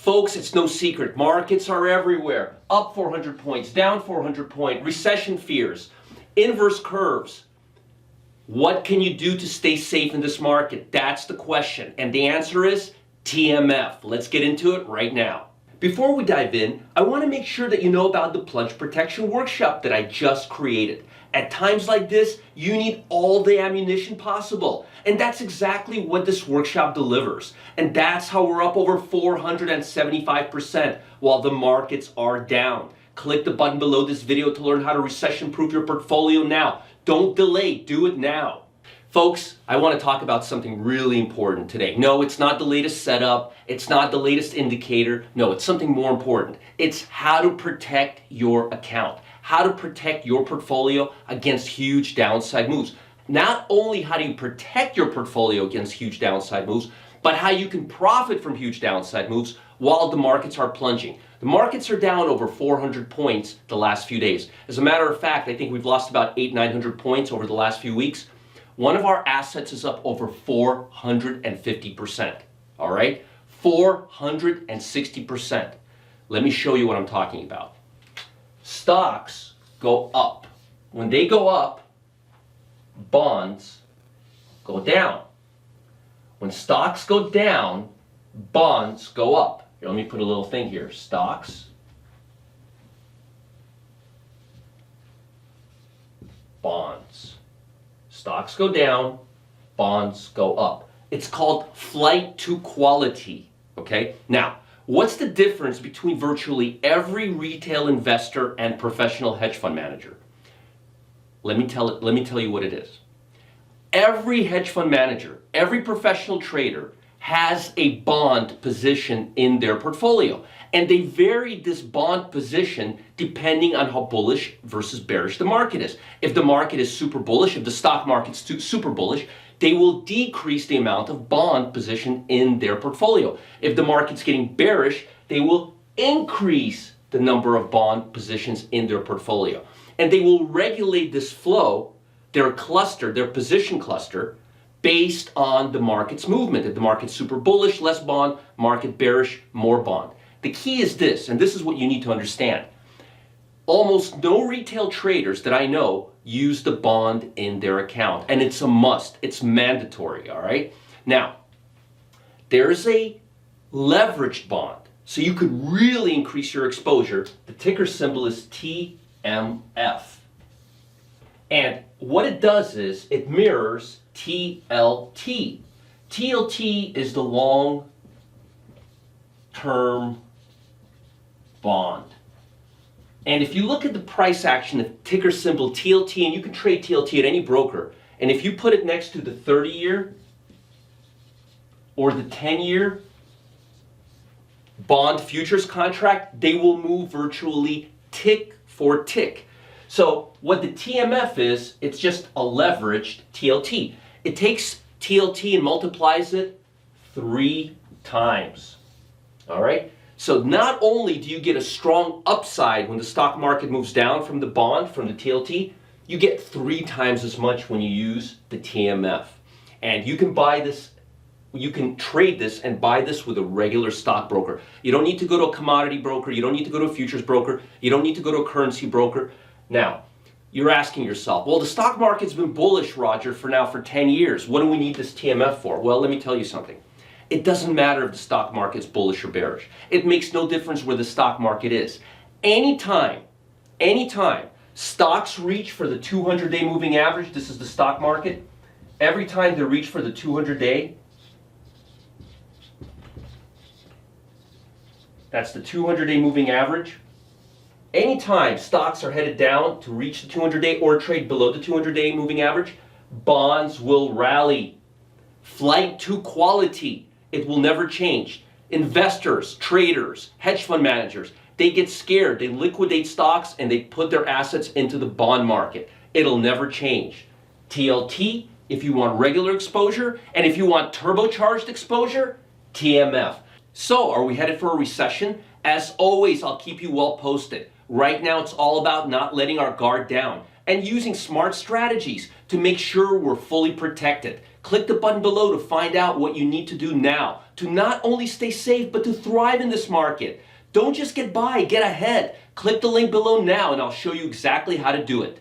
Folks, it's no secret. Markets are everywhere. Up 400 points, down 400 points, recession fears, inverse curves. What can you do to stay safe in this market? That's the question. And the answer is TMF. Let's get into it right now. Before we dive in, I want to make sure that you know about the plunge protection workshop that I just created. At times like this, you need all the ammunition possible. And that's exactly what this workshop delivers. And that's how we're up over 475% while the markets are down. Click the button below this video to learn how to recession-proof your portfolio now. Don't delay, do it now. Folks, I want to talk about something really important today. No, it's not the latest setup. It's not the latest indicator. No, it's something more important. It's how to protect your account. How to protect your portfolio against huge downside moves. Not only how do you protect your portfolio against huge downside moves, but how you can profit from huge downside moves while the markets are plunging. The markets are down over 400 points the last few days. As a matter of fact, I think we've lost about 800-900 points over the last few weeks. One of our assets is up over 450%. All right? 460%. Let me show you what I'm talking about. Stocks go up. When they go up, bonds go down. When stocks go down, bonds go up. Here, let me put a little thing here. Stocks, bonds. Stocks go down, bonds go up. It's called flight to quality, okay? Now, what's the difference between virtually every retail investor and professional hedge fund manager? Let me tell you what it is. Every hedge fund manager, every professional trader has a bond position in their portfolio. And they vary this bond position depending on how bullish versus bearish the market is. If the market is super bullish, if the stock market's super bullish, they will decrease the amount of bond position in their portfolio. If the market's getting bearish, they will increase the number of bond positions in their portfolio. And they will regulate this flow, their cluster, their position cluster, based on the market's movement. If the market's super bullish, less bond, market bearish, more bond. The key is this, and this is what you need to understand. Almost no retail traders that I know use the bond in their account, and it's a must. It's mandatory, all right? Now, there's a leveraged bond, so you could really increase your exposure. The ticker symbol is TMF. And what it does is it mirrors TLT. TLT is the long-term bond. And if you look at the price action of ticker symbol TLT, and you can trade TLT at any broker, and if you put it next to the 30-year or the 10-year bond futures contract, they will move virtually tick for tick. So what the TMF is, it's just a leveraged TLT. It takes TLT and multiplies it 3 times. All right? So not only do you get a strong upside when the stock market moves down from the bond, from the TLT, you get 3 times as much when you use the TMF. And you can buy this, you can trade this and buy this with a regular stockbroker. You don't need to go to a commodity broker. You don't need to go to a futures broker. You don't need to go to a currency broker. Now, you're asking yourself, well, the stock market's been bullish, Roger, for 10 years. What do we need this TMF for? Well, let me tell you something. It doesn't matter if the stock market's bullish or bearish. It makes no difference where the stock market is. Anytime stocks reach for the 200-day moving average, this is the stock market, every time they reach for the 200-day, that's the 200-day moving average. Anytime stocks are headed down to reach the 200-day or trade below the 200-day moving average, bonds will rally. Flight to quality. It will never change. Investors, traders, hedge fund managers, they get scared. They liquidate stocks and they put their assets into the bond market. It'll never change. TLT, if you want regular exposure, and if you want turbocharged exposure, TMF. So, are we headed for a recession? As always, I'll keep you well posted. Right now, it's all about not letting our guard down and using smart strategies to make sure we're fully protected. Click the button below to find out what you need to do now to not only stay safe, but to thrive in this market. Don't just get by, get ahead. Click the link below now and I'll show you exactly how to do it.